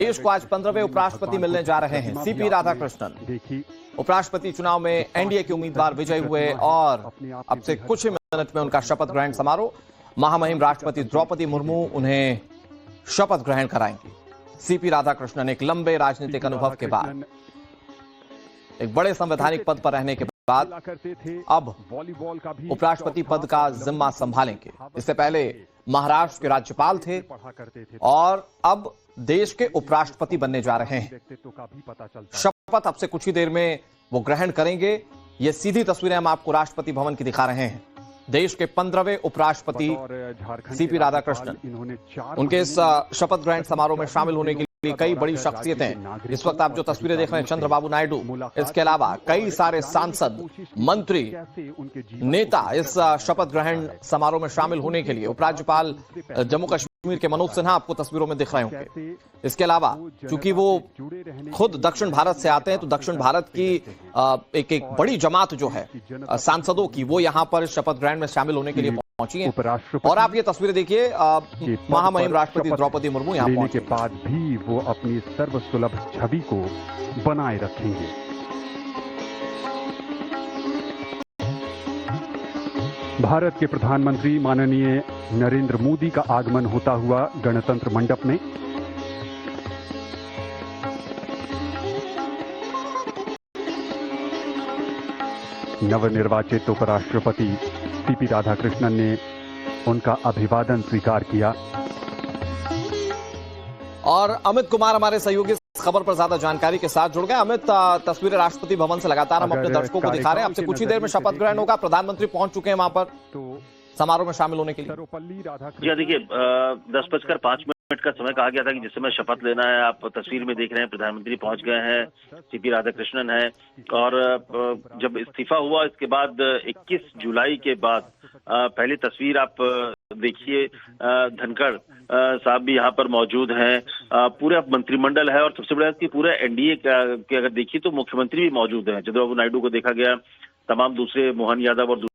देश को आज 15वें उपराष्ट्रपति मिलने जा रहे हैं सीपी राधाकृष्णन। उपराष्ट्रपति चुनाव में एनडीए के उम्मीदवार विजयी हुए और अब से कुछ ही मिनट में उनका शपथ ग्रहण समारोह। महामहिम राष्ट्रपति द्रौपदी मुर्मू उन्हें शपथ ग्रहण कराएंगी। सीपी राधाकृष्णन एक लंबे राजनीतिक अनुभव के बाद, एक बड़े संवैधानिक पद पर रहने के बाद अब उपराष्ट्रपति पद का जिम्मा संभालेंगे। इससे पहले महाराष्ट्र के राज्यपाल थे और अब देश के उपराष्ट्रपति बनने जा रहे हैं। शपथ अब से कुछ ही देर में वो ग्रहण करेंगे। ये सीधी तस्वीरें हम आपको राष्ट्रपति भवन की दिखा रहे हैं। देश के 15वें उपराष्ट्रपति सीपी राधाकृष्णन, उनके इस शपथ ग्रहण समारोह में शामिल होने के लिए कई बड़ी शख्सियतें, इस वक्त आप जो तस्वीरें देख रहे हैं चंद्रबाबू नायडू, इसके अलावा कई सारे सांसद, मंत्री, नेता इस शपथ ग्रहण समारोह में शामिल होने के लिए। उपराज्यपाल जम्मू कश्मीर के मनोज सिन्हा आपको तस्वीरों में दिख रहे होंगे। इसके अलावा चूंकि वो खुद दक्षिण भारत से आते हैं तो दक्षिण भारत की एक बड़ी जमात जो है सांसदों की, वो यहां पर शपथ ग्रहण में शामिल होने के लिए पहुंची है। और आप ये तस्वीरें देखिए, महामहिम राष्ट्रपति द्रौपदी मुर्मू यहां पहुंचे के बाद भी वो अपनी सर्वसुलभ छवि को बनाए रखेंगे। भारत के प्रधानमंत्री माननीय नरेंद्र मोदी का आगमन होता हुआ गणतंत्र मंडप में। नवनिर्वाचित उपराष्ट्रपति सीपी राधाकृष्णन ने उनका अभिवादन स्वीकार किया। और अमित कुमार हमारे सहयोगी खबर पर ज्यादा जानकारी के साथ जुड़ गए। अमित, तस्वीरें राष्ट्रपति भवन से लगातार हम अपने दर्शकों को दिखा रहे हैं। अब से कुछ ही देर में शपथ ग्रहण होगा। प्रधानमंत्री पहुंच चुके हैं वहां पर समारोह में शामिल होने के लिए। जी देखिए, 10:05 का समय कहा गया था कि जिस समय शपथ लेना है। आप तस्वीर में देख रहे हैं प्रधानमंत्री पहुंच गए हैं, सीपी राधाकृष्णन है। और जब इस्तीफा हुआ इसके बाद 21 जुलाई के बाद पहली तस्वीर आप देखिए, धनखड़ साहब भी यहाँ पर मौजूद हैं। पूरे मंत्रिमंडल है और सबसे बड़ा कि पूरे एनडीए के अगर देखिए तो मुख्यमंत्री भी मौजूद हैं। चंद्रबाबू नायडू को देखा गया, तमाम दूसरे मोहन यादव और दूसरे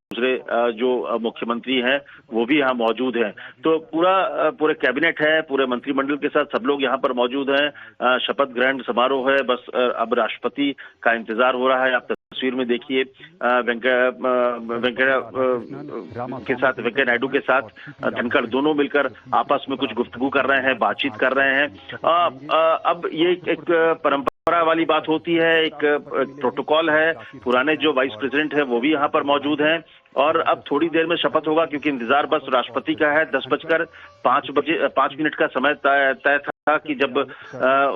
जो मुख्यमंत्री हैं वो भी यहाँ मौजूद हैं। तो पूरे कैबिनेट है, पूरे मंत्रिमंडल के साथ सब लोग यहाँ पर मौजूद हैं। शपथ ग्रहण समारोह है, बस अब राष्ट्रपति का इंतजार हो रहा है। आप तस्वीर में देखिए, वेंकैया नायडू के साथ धनखड़ दोनों मिलकर आपस में कुछ गुफ्तगू कर रहे हैं, बातचीत कर रहे हैं। अब ये एक परंपरा वाली बात होती है, एक प्रोटोकॉल है। पुराने जो वाइस प्रेसिडेंट है वो भी यहाँ पर मौजूद हैं। और अब थोड़ी देर में शपथ होगा क्योंकि इंतजार बस राष्ट्रपति का है। 10:05 का समय तय था कि जब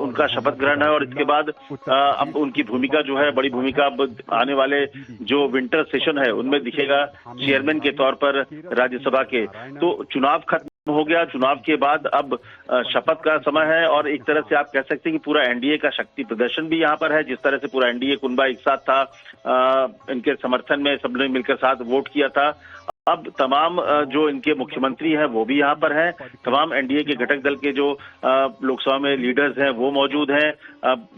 उनका शपथ ग्रहण है। और इसके बाद अब उनकी भूमिका जो है, बड़ी भूमिका अब आने वाले जो विंटर सेशन है उनमें दिखेगा। चेयरमैन के तौर पर राज्यसभा के तो चुनाव खत्म हो गया। चुनाव के बाद अब शपथ का समय है। और एक तरह से आप कह सकते हैं कि पूरा एनडीए का शक्ति प्रदर्शन भी यहाँ पर है। जिस तरह से पूरा एनडीए कुनबा एक साथ था, इनके समर्थन में सबने मिलकर साथ वोट किया था। अब तमाम जो इनके मुख्यमंत्री हैं वो भी यहाँ पर हैं। तमाम एनडीए के घटक दल के जो लोकसभा में लीडर्स हैं वो मौजूद हैं।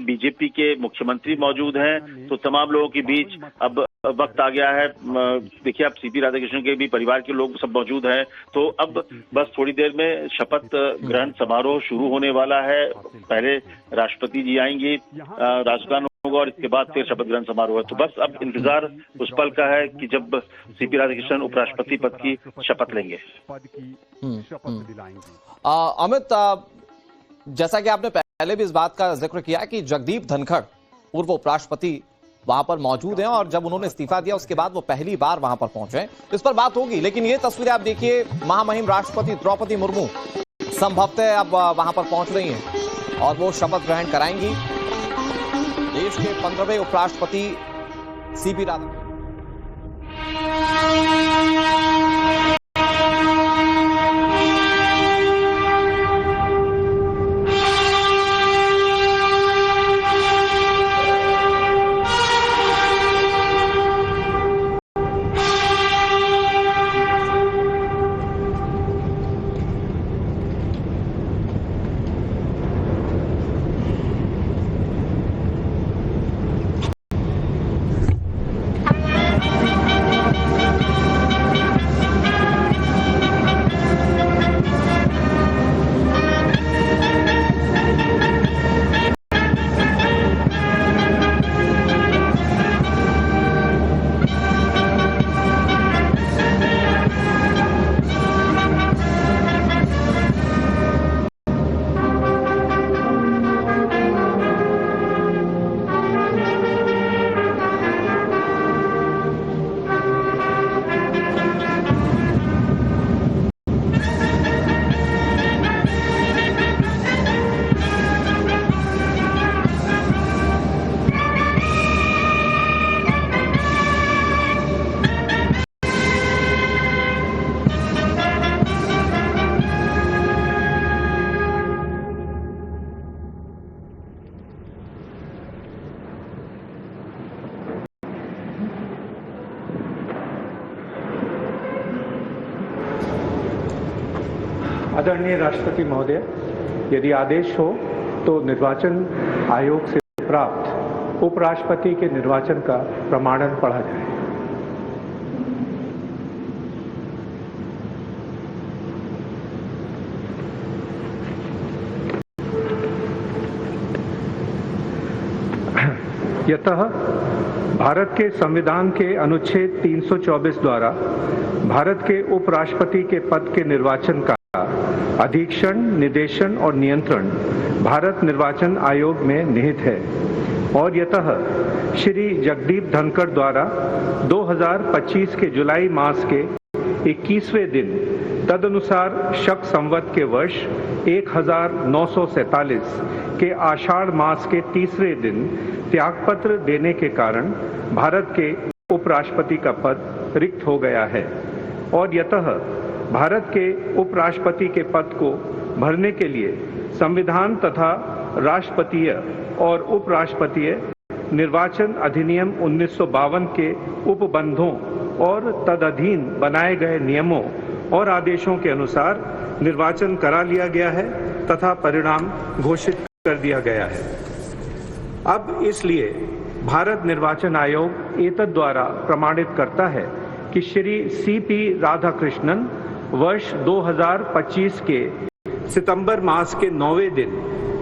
बीजेपी के मुख्यमंत्री मौजूद हैं। तो तमाम लोगों के बीच अब वक्त आ गया है। देखिए, आप सीपी राधाकृष्णन के भी परिवार के लोग सब मौजूद हैं। तो अब बस थोड़ी देर में शपथ ग्रहण समारोह शुरू होने वाला है। पहले राष्ट्रपति जी आएंगे, राष्ट्रगान होगा और इसके बाद फिर शपथ ग्रहण समारोह है। तो बस अब इंतजार उस पल का है कि जब सीपी राधाकृष्णन उपराष्ट्रपति पद की शपथ लेंगे। अमित, जैसा कि आपने पहले भी इस बात का जिक्र किया कि जगदीप धनखड़ पूर्व उपराष्ट्रपति वहां पर मौजूद हैं और जब उन्होंने इस्तीफा दिया उसके बाद वो पहली बार वहां पर पहुंचे। इस पर बात होगी, लेकिन ये तस्वीरें आप देखिए, महामहिम राष्ट्रपति द्रौपदी मुर्मू संभवतः अब वहां पर पहुंच रही हैं और वो शपथ ग्रहण कराएंगी। देश के 15वें उपराष्ट्रपति सीपी राधाकृष्णन। आदरणीय राष्ट्रपति महोदय, यदि आदेश हो तो निर्वाचन आयोग से प्राप्त उपराष्ट्रपति के निर्वाचन का प्रमाणन पढ़ा जाए। यतः भारत के संविधान के अनुच्छेद 324 द्वारा भारत के उपराष्ट्रपति के पद के निर्वाचन का अधीक्षण, निर्देशन और नियंत्रण भारत निर्वाचन आयोग में निहित है और यतः श्री जगदीप धनखड़ द्वारा 2025 के जुलाई मास के 21वें दिन तदनुसार शक संवत के वर्ष 1947 के आषाढ़ मास के तीसरे दिन त्यागपत्र देने के कारण भारत के उपराष्ट्रपति का पद रिक्त हो गया है और यतः भारत के उपराष्ट्रपति के पद को भरने के लिए संविधान तथा राष्ट्रपतीय और उपराष्ट्रपतीय निर्वाचन अधिनियम 1952 के उपबंधों और तदधीन बनाए गए नियमों और आदेशों के अनुसार निर्वाचन करा लिया गया है तथा परिणाम घोषित कर दिया गया है। अब इसलिए भारत निर्वाचन आयोग एतद द्वारा प्रमाणित करता है कि श्री CP राधाकृष्णन वर्ष 2025 के सितंबर मास के 9वें दिन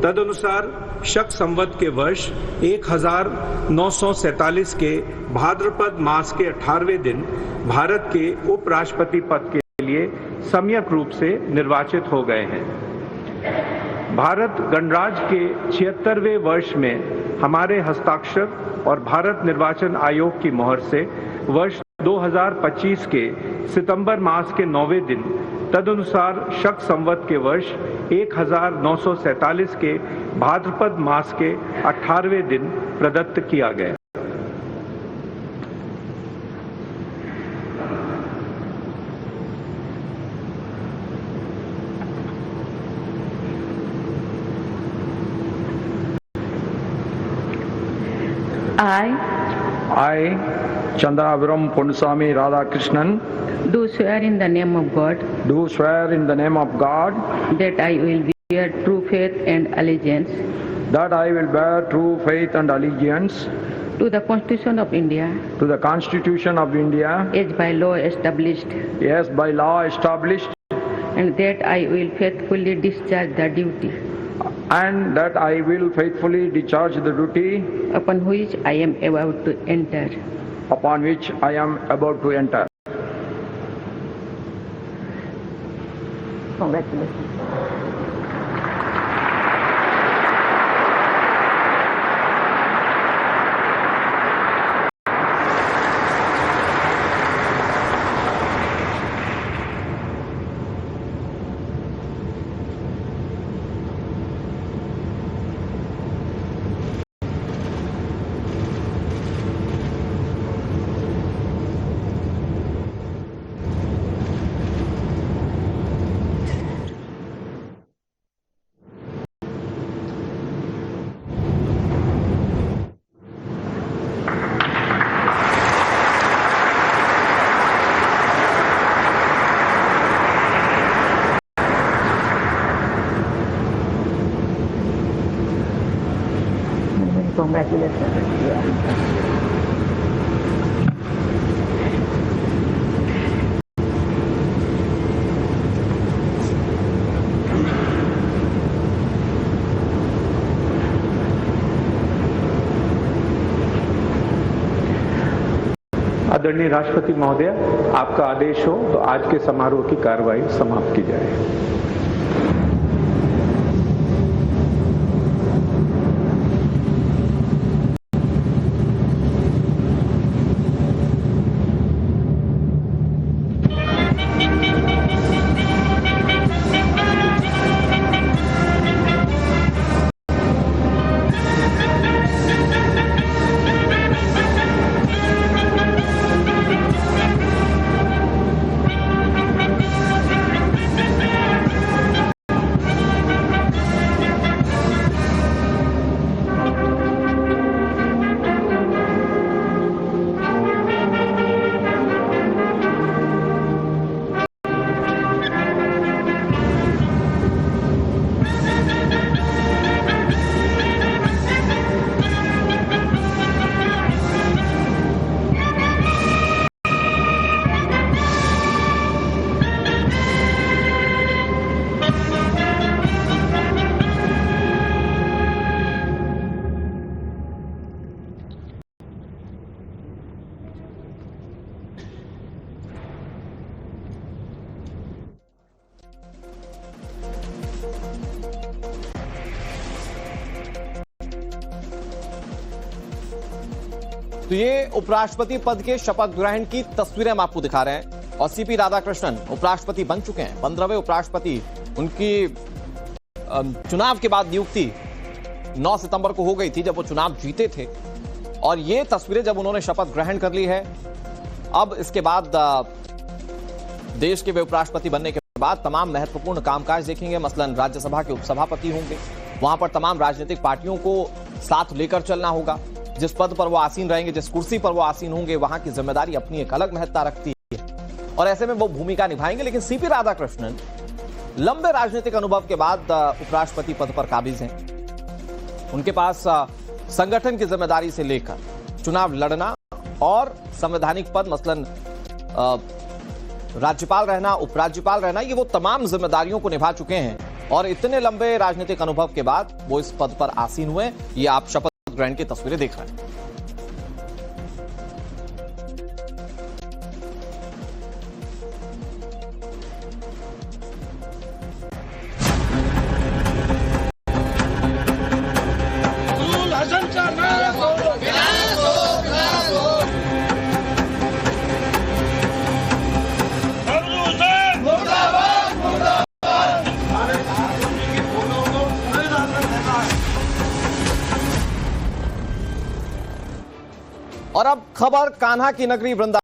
तदनुसार शक संवत के वर्ष 1947 के भाद्रपद मास के 18वें दिन भारत के उपराष्ट्रपति पद के लिए सम्यक रूप से निर्वाचित हो गए हैं। भारत गणराज्य के 76वें वर्ष में हमारे हस्ताक्षर और भारत निर्वाचन आयोग की मोहर से वर्ष 2025 के सितंबर मास के 9वें दिन तदनुसार शक संवत के वर्ष 1947 के भाद्रपद मास के 18वें दिन प्रदत्त किया गया। I, Chandrapuram Ponnusamy Radhakrishnan, do swear in the name of God do swear in the name of God that I will bear true faith and allegiance that I will bear true faith and allegiance to the Constitution of India to the Constitution of India as by law established, as by law established, and that I will faithfully discharge the duty and that I will faithfully discharge the duty upon which I am about to enter. upon which I am about to enter. Congratulations. आदरणीय राष्ट्रपति महोदय, आपका आदेश हो तो आज के समारोह की कार्रवाई समाप्त की जाए। तो ये उपराष्ट्रपति पद के शपथ ग्रहण की तस्वीरें हम आपको दिखा रहे हैं। और सीपी राधाकृष्णन उपराष्ट्रपति बन चुके हैं, 15वें उपराष्ट्रपति। उनकी चुनाव के बाद नियुक्ति 9 सितंबर को हो गई थी, जब वो चुनाव जीते थे। और ये तस्वीरें जब उन्होंने शपथ ग्रहण कर ली है, अब इसके बाद देश के वे उपराष्ट्रपति बनने के बाद तमाम महत्वपूर्ण कामकाज देखेंगे। मसलन राज्यसभा के उपसभापति होंगे, वहां पर तमाम राजनीतिक पार्टियों को साथ लेकर चलना होगा। जिस पद पर वो आसीन रहेंगे, जिस कुर्सी पर वो आसीन होंगे, वहां की जिम्मेदारी अपनी एक अलग महत्ता रखती है और ऐसे में वो भूमिका निभाएंगे। लेकिन सीपी राधाकृष्णन लंबे राजनीतिक अनुभव के बाद उपराष्ट्रपति पद पर काबिज हैं। उनके पास संगठन की जिम्मेदारी से लेकर चुनाव लड़ना और संवैधानिक पद, मसलन राज्यपाल रहना, उपराज्यपाल रहना, ये वो तमाम जिम्मेदारियों को निभा चुके हैं। और इतने लंबे राजनीतिक अनुभव के बाद वो इस पद पर आसीन हुए। ये आप शपथ ग्रहण की तस्वीरें देख रहे हैं। और अब खबर कान्हा की नगरी वृंदावन